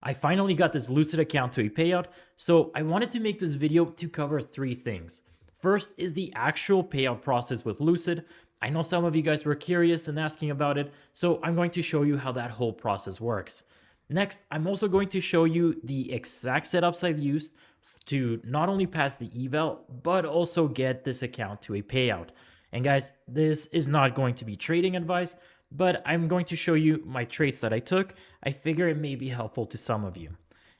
I finally got this Lucid account to a payout, so I wanted to make this video to cover three things. First is the actual payout process with Lucid. I know some of you guys were curious and asking about it, so I'm going to show you how that whole process works. Next, I'm also going to show you the exact setups I've used to not only pass the eval, but also get this account to a payout. And guys, this is not going to be trading advice, but I'm going to show you my trades that I took. I figure it may be helpful to some of you.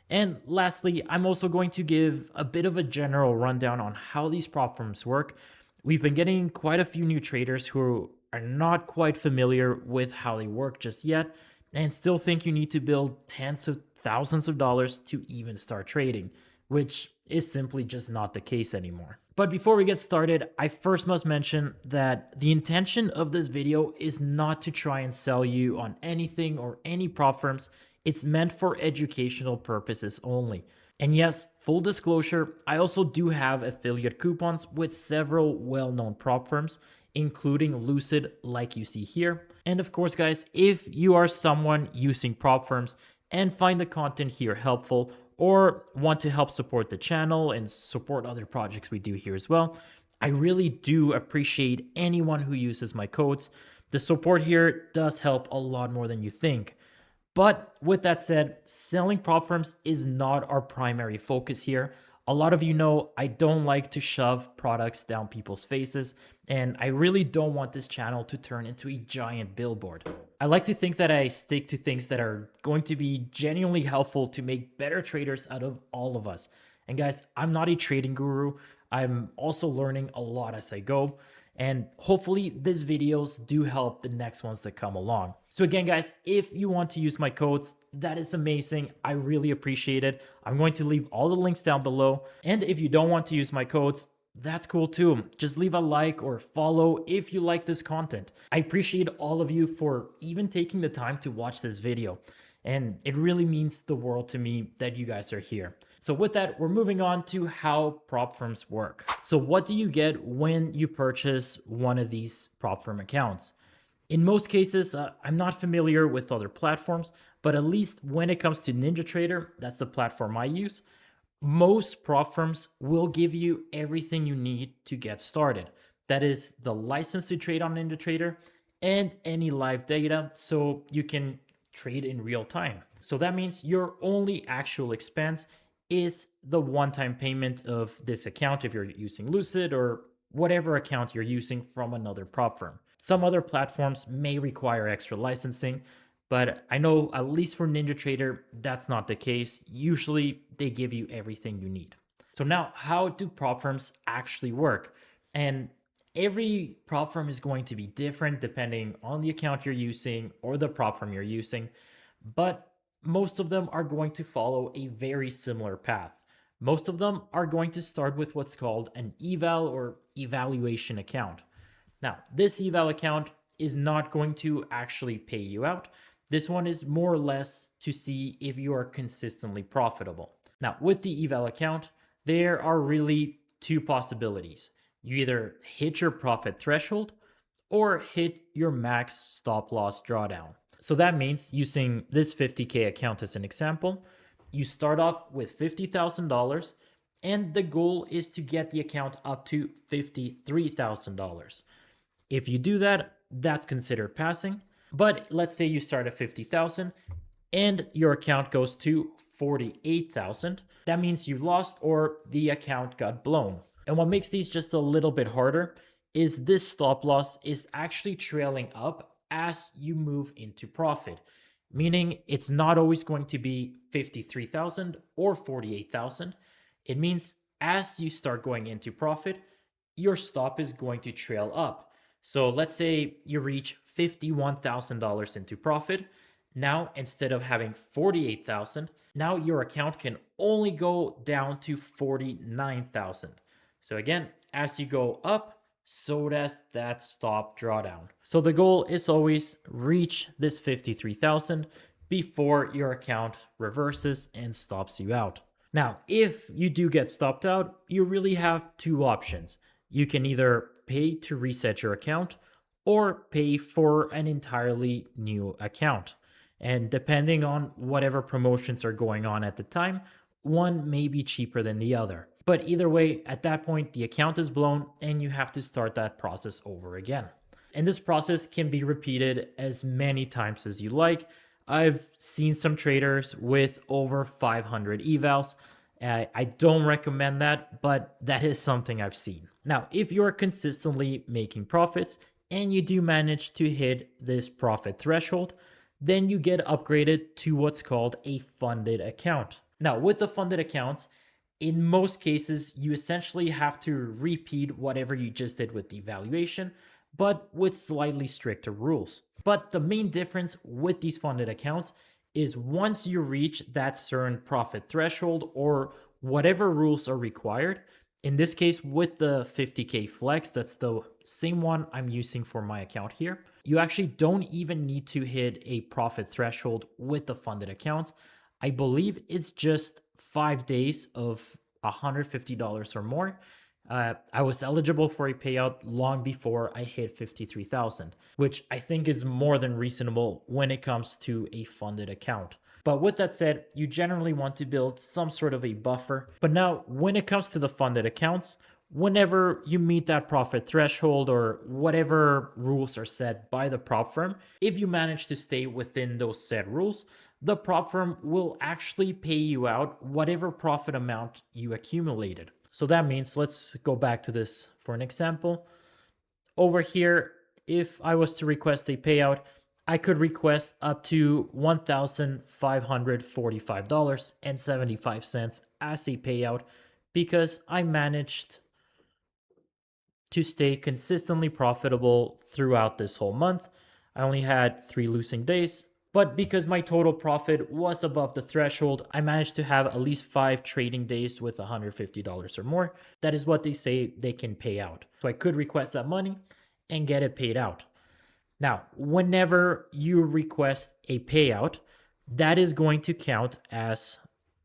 And lastly, I'm also going to give a bit of a general rundown on how these prop firms work. We've been getting quite a few new traders who are not quite familiar with how they work just yet and still think you need to build tens of thousands of dollars to even start trading, which is simply just not the case anymore. But before we get started, I first must mention that the intention of this video is not to try and sell you on anything or any prop firms. It's meant for educational purposes only. And yes, full disclosure, I also do have affiliate coupons with several well-known prop firms, including Lucid, like you see here. And of course, guys, if you are someone using prop firms and find the content here helpful, or want to help support the channel and support other projects we do here as well, I really do appreciate anyone who uses my codes. The support here does help a lot more than you think. But with that said, selling prop firms is not our primary focus here. A lot of you know I don't like to shove products down people's faces, and I really don't want this channel to turn into a giant billboard. I like to think that I stick to things that are going to be genuinely helpful to make better traders out of all of us. And guys, I'm not a trading guru. I'm also learning a lot as I go. And hopefully these videos do help the next ones that come along. So again, guys, if you want to use my codes, that is amazing. I really appreciate it. I'm going to leave all the links down below. And if you don't want to use my codes, that's cool too. Just leave a like or follow if you like this content. I appreciate all of you for even taking the time to watch this video. And it really means the world to me that you guys are here. So with that, we're moving on to how prop firms work. So what do you get when you purchase one of these prop firm accounts? In most cases, I'm not familiar with other platforms, but at least when it comes to NinjaTrader, that's the platform I use, most prop firms will give you everything you need to get started. That is the license to trade on NinjaTrader and any live data so you can trade in real time. So that means your only actual expense is the one-time payment of this account if you're using Lucid or whatever account you're using from another prop firm. Some other platforms may require extra licensing, but I know at least for NinjaTrader, that's not the case. Usually they give you everything you need. So now, how do prop firms actually work? And every prop firm is going to be different depending on the account you're using or the prop firm you're using, but most of them are going to follow a very similar path. Most of them are going to start with what's called an eval or evaluation account. Now, this eval account is not going to actually pay you out. This one is more or less to see if you are consistently profitable. Now, with the eval account, there are really two possibilities. You either hit your profit threshold or hit your max stop loss drawdown. So that means, using this 50K account as an example, you start off with $50,000 and the goal is to get the account up to $53,000. If you do that, that's considered passing. But let's say you start at 50,000 and your account goes to 48,000. That means you lost or the account got blown. And what makes these just a little bit harder is this stop loss is actually trailing up as you move into profit, meaning it's not always going to be 53,000 or 48,000. It means as you start going into profit, your stop is going to trail up. So let's say you reach $51,000 into profit. Now, instead of having 48,000, now your account can only go down to 49,000. So again, as you go up, so does that stop drawdown. So the goal is always reach this 53,000 before your account reverses and stops you out. Now, if you do get stopped out, you really have two options. You can either pay to reset your account or pay for an entirely new account. And depending on whatever promotions are going on at the time, one may be cheaper than the other. But either way, at that point, the account is blown and you have to start that process over again. And this process can be repeated as many times as you like. I've seen some traders with over 500 evals. I don't recommend that, but that is something I've seen. Now, if you're consistently making profits and you do manage to hit this profit threshold, then you get upgraded to what's called a funded account. Now, with the funded accounts, in most cases, you essentially have to repeat whatever you just did with the valuation, but with slightly stricter rules. But the main difference with these funded accounts is once you reach that certain profit threshold or whatever rules are required, in this case with the 50K flex, that's the same one I'm using for my account here, you actually don't even need to hit a profit threshold with the funded accounts. I believe it's just 5 days of $150 or more. I was eligible for a payout long before I hit 53,000, which I think is more than reasonable when it comes to a funded account. But with that said, you generally want to build some sort of a buffer. But now, when it comes to the funded accounts, whenever you meet that profit threshold or whatever rules are set by the prop firm, if you manage to stay within those set rules, the prop firm will actually pay you out whatever profit amount you accumulated. So that means, let's go back to this for an example. Over here, if I was to request a payout, I could request up to $1,545.75 as a payout because I managed to stay consistently profitable throughout this whole month. I only had 3 losing days, but because my total profit was above the threshold, I managed to have at least 5 trading days with $150 or more. That is what they say they can pay out. So I could request that money and get it paid out. Now, whenever you request a payout, that is going to count as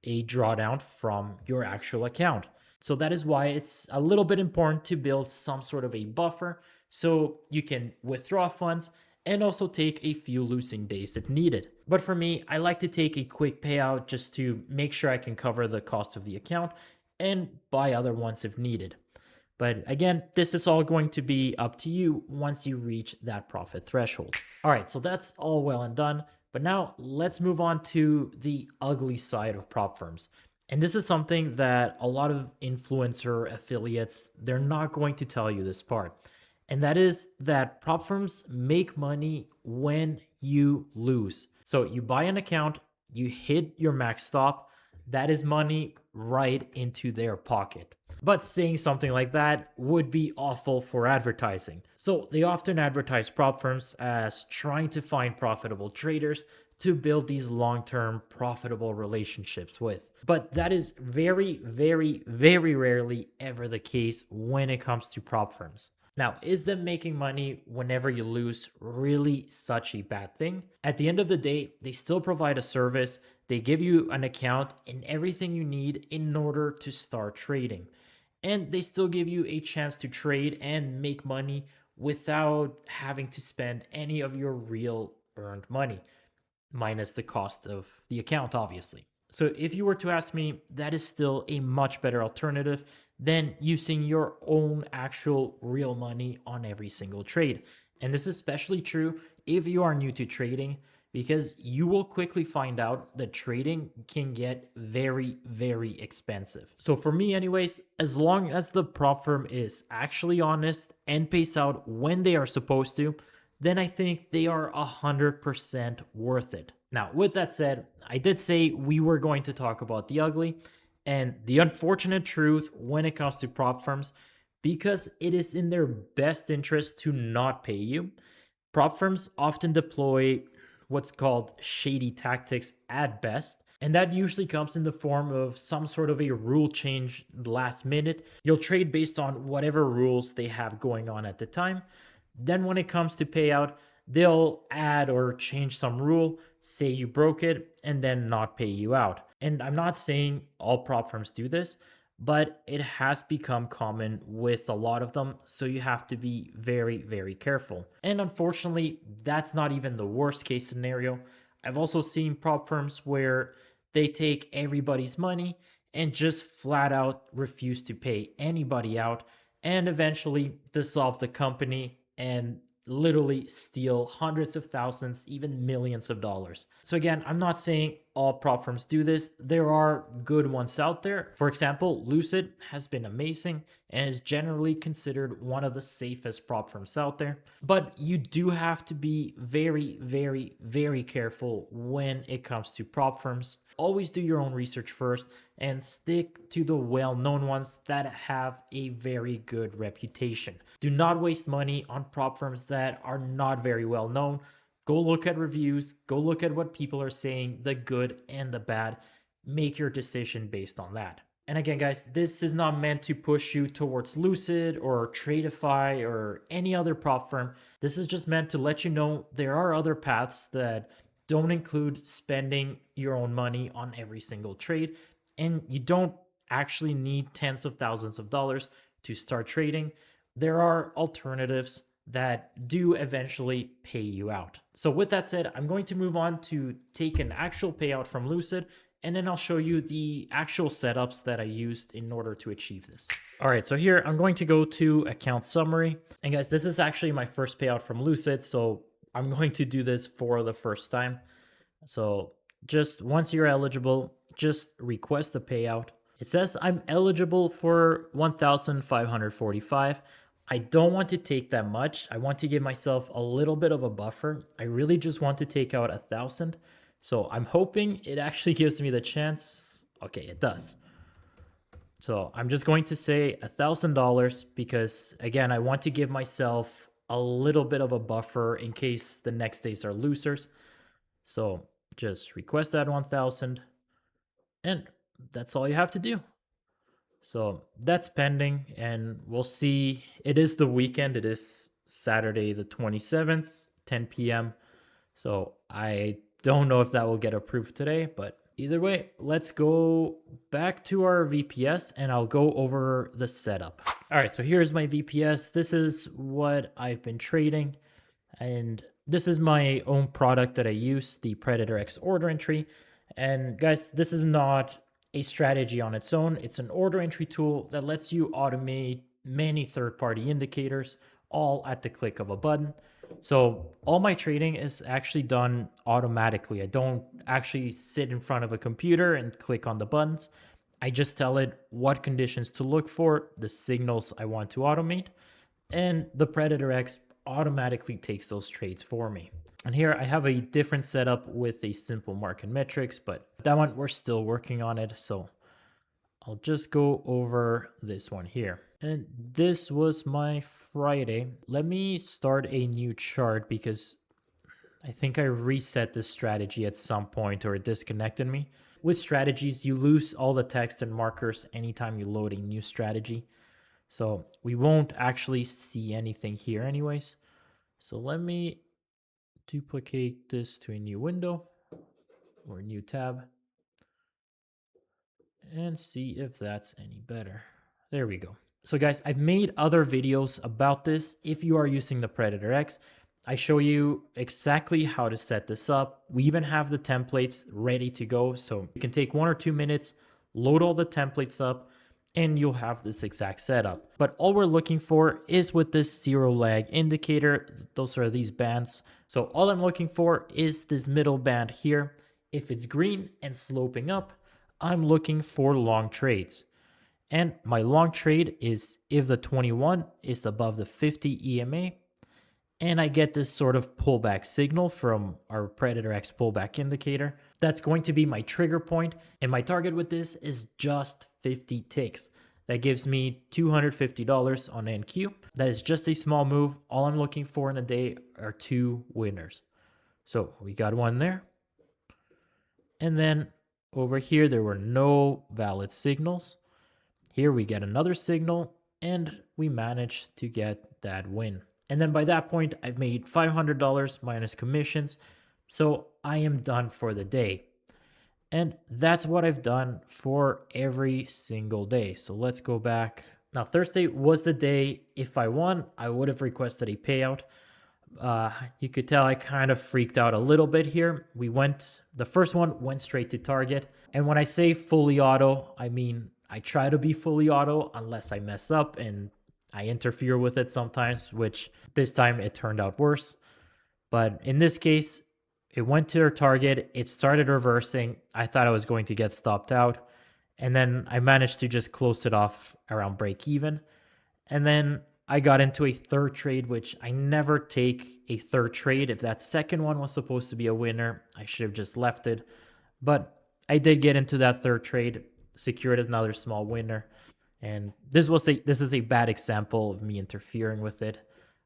a drawdown from your actual account. So that is why it's a little bit important to build some sort of a buffer so you can withdraw funds and also take a few losing days if needed. But for me, I like to take a quick payout just to make sure I can cover the cost of the account and buy other ones if needed. But again, this is all going to be up to you once you reach that profit threshold. All right, so that's all well and done. But now let's move on to the ugly side of prop firms. And this is something that a lot of influencer affiliates, they're not going to tell you this part. And that is that prop firms make money when you lose. So you buy an account, you hit your max stop, that is money right into their pocket. But saying something like that would be awful for advertising. So they often advertise prop firms as trying to find profitable traders to build these long-term profitable relationships with. But that is very, very, very rarely ever the case when it comes to prop firms. Now, is them making money whenever you lose really such a bad thing? At the end of the day, they still provide a service. They give you an account and everything you need in order to start trading. And they still give you a chance to trade and make money without having to spend any of your real earned money, minus the cost of the account, obviously. So if you were to ask me, that is still a much better alternative than using your own actual real money on every single trade. And this is especially true if you are new to trading, because you will quickly find out that trading can get very, very expensive. So for me anyways, as long as the prop firm is actually honest and pays out when they are supposed to, then I think they are 100% worth it. Now, with that said, I did say we were going to talk about the ugly and the unfortunate truth when it comes to prop firms, because it is in their best interest to not pay you. Prop firms often deploy what's called shady tactics at best, and that usually comes in the form of some sort of a rule change last minute. You'll trade based on whatever rules they have going on at the time. Then when it comes to payout, they'll add or change some rule, say you broke it, and then not pay you out. And I'm not saying all prop firms do this, but it has become common with a lot of them, so you have to be very, very careful. And unfortunately, that's not even the worst case scenario. I've also seen prop firms where they take everybody's money and just flat out refuse to pay anybody out and eventually dissolve the company and literally steal hundreds of thousands, even millions of dollars. So again, I'm not saying all prop firms do this. There are good ones out there. For example, Lucid has been amazing and is generally considered one of the safest prop firms out there. But you do have to be very, very, very careful when it comes to prop firms. Always do your own research first and stick to the well-known ones that have a very good reputation. Do not waste money on prop firms that are not very well known. Go look at reviews, go look at what people are saying, the good and the bad. Make your decision based on that. And again, guys, this is not meant to push you towards Lucid or Tradeify or any other prop firm. This is just meant to let you know there are other paths that don't include spending your own money on every single trade. And you don't actually need tens of thousands of dollars to start trading. There are alternatives that do eventually pay you out. So with that said, I'm going to move on to take an actual payout from Lucid, and then I'll show you the actual setups that I used in order to achieve this. All right, so here I'm going to go to account summary. And guys, this is actually my first payout from Lucid, so I'm going to do this for the first time. So just once you're eligible, just request the payout. It says I'm eligible for 1,545. I don't want to take that much. I want to give myself a little bit of a buffer. I really just want to take out 1,000. So I'm hoping it actually gives me the chance. Okay, it does. So I'm just going to say $1,000 because again, I want to give myself a little bit of a buffer in case the next days are losers. So just request that 1,000 and that's all you have to do. So that's pending and we'll see. It is the weekend. It is Saturday the 27th, 10 p.m. So I don't know if that will get approved today, but either way, let's go back to our VPS and I'll go over the setup. All right, so here's my VPS. This is what I've been trading and this is my own product that I use, the PredatorX order entry. And guys, this is not a strategy on its own. It's an order entry tool that lets you automate many third-party indicators all at the click of a button. So all my trading is actually done automatically. I don't actually sit in front of a computer and click on the buttons. I just tell it what conditions to look for, the signals I want to automate, and the PredatorX automatically takes those trades for me. And here I have a different setup with a simple market metrics, but that one we're still working on it. So I'll just go over this one here. And this was my Friday. Let me start a new chart because I think I reset this strategy at some point or it disconnected me. With strategies, you lose all the text and markers anytime you load a new strategy. So we won't actually see anything here anyways. So let me duplicate this to a new window or a new tab and see if that's any better. There we go. So guys, I've made other videos about this. If you are using the PredatorX, I show you exactly how to set this up. We even have the templates ready to go. So you can take 1 or 2 minutes, load all the templates up, and you'll have this exact setup. But all we're looking for is with this zero lag indicator, those are these bands. So all I'm looking for is this middle band here. If it's green and sloping up, I'm looking for long trades. And my long trade is if the 21 is above the 50 EMA, and I get this sort of pullback signal from our PredatorX pullback indicator. That's going to be my trigger point, and my target with this is just 50 ticks. That gives me $250 on NQ. That is just a small move. All I'm looking for in a day are 2 winners. So we got one there. And then over here, there were no valid signals. Here we get another signal, and we managed to get that win. And then by that point, I've made $500 minus commissions. So I am done for the day. And that's what I've done for every single day. So let's go back. Now, Thursday was the day, if I won, I would have requested a payout. You could tell I kind of freaked out a little bit here. The first one went straight to target. And when I say fully auto, I mean, I try to be fully auto unless I mess up and I interfere with it sometimes, which this time it turned out worse. But in this case, it went to their target. It started reversing. I thought I was going to get stopped out. And then I managed to just close it off around break even. And then I got into a third trade, which I never take a third trade. If that second one was supposed to be a winner, I should have just left it. But I did get into that third trade, secured another small winner. And this is a bad example of me interfering with it.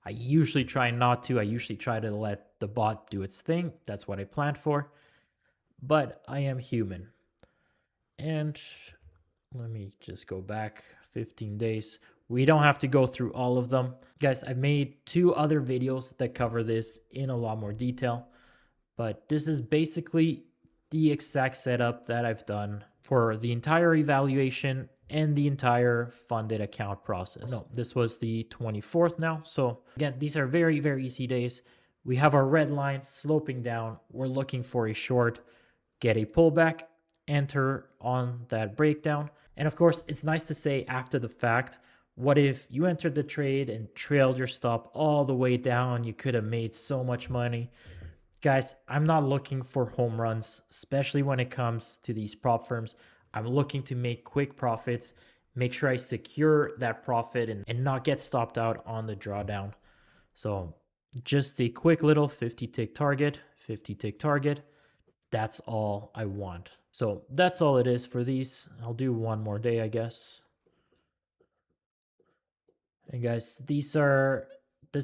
I usually try not to. I usually try to let the bot do its thing. That's what I planned for. But I am human. And let me just go back 15 days. We don't have to go through all of them. Guys, I've made 2 other videos that cover this in a lot more detail. But this is basically the exact setup that I've done for the entire evaluation and the entire funded account process. No, this was the 24th now. So again, these are very, very easy days. We have our red line sloping down. We're looking for a short, get a pullback, enter on that breakdown. And of course, it's nice to say after the fact, what if you entered the trade and trailed your stop all the way down? You could have made so much money. Guys, I'm not looking for home runs, especially when it comes to these prop firms. I'm looking to make quick profits, make sure I secure that profit and not get stopped out on the drawdown. So just a quick little 50 tick target, 50 tick target. That's all I want. So that's all it is for these. I'll do one more day, I guess. And guys, this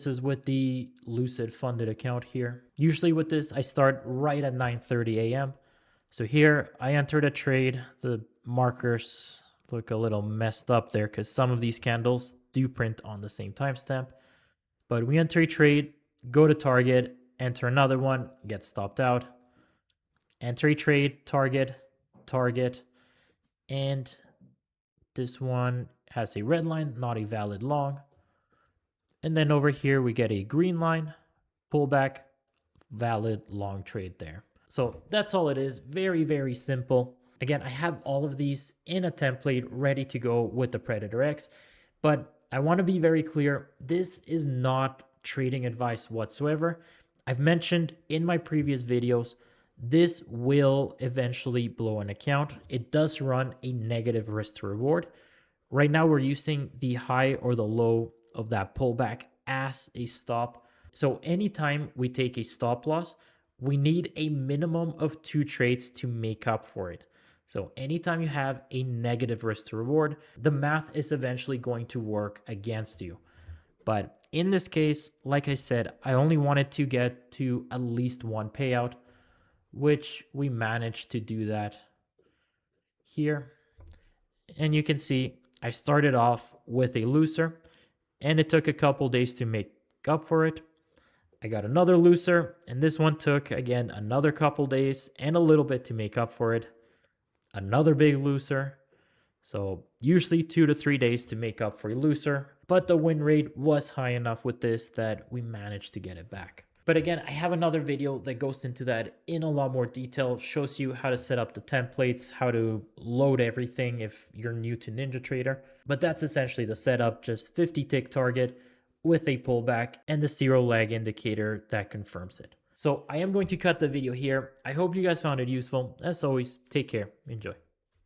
is with the Lucid funded account here. Usually with this, I start right at 9:30 a.m. So here I entered a trade. The markers look a little messed up there because some of these candles do print on the same timestamp. But we enter a trade, go to target, enter another one, get stopped out. Enter a trade, target, target, and this one has a red line, not a valid long. And then over here, we get a green line, pullback, valid long trade there. So that's all it is. Very, very simple. Again, I have all of these in a template ready to go with the Predator X, but I want to be very clear. This is not trading advice whatsoever. I've mentioned in my previous videos, this will eventually blow an account. It does run a negative risk to reward. Right now, we're using the high or the low of that pullback as a stop. So anytime we take a stop loss, we need a minimum of 2 trades to make up for it. So anytime you have a negative risk to reward, the math is eventually going to work against you. But in this case, like I said, I only wanted to get to at least 1 payout, which we managed to do that here. And you can see I started off with a loser, and it took a couple days to make up for it. I got another loser, and this one took, again, another couple days and a little bit to make up for it. Another big loser. So usually 2 to 3 days to make up for a loser, but the win rate was high enough with this that we managed to get it back. But again, I have another video that goes into that in a lot more detail, shows you how to set up the templates, how to load everything if you're new to NinjaTrader. But that's essentially the setup, just 50 tick target with a pullback and the 0 lag indicator that confirms it. So I am going to cut the video here. I hope you guys found it useful. As always, take care. Enjoy.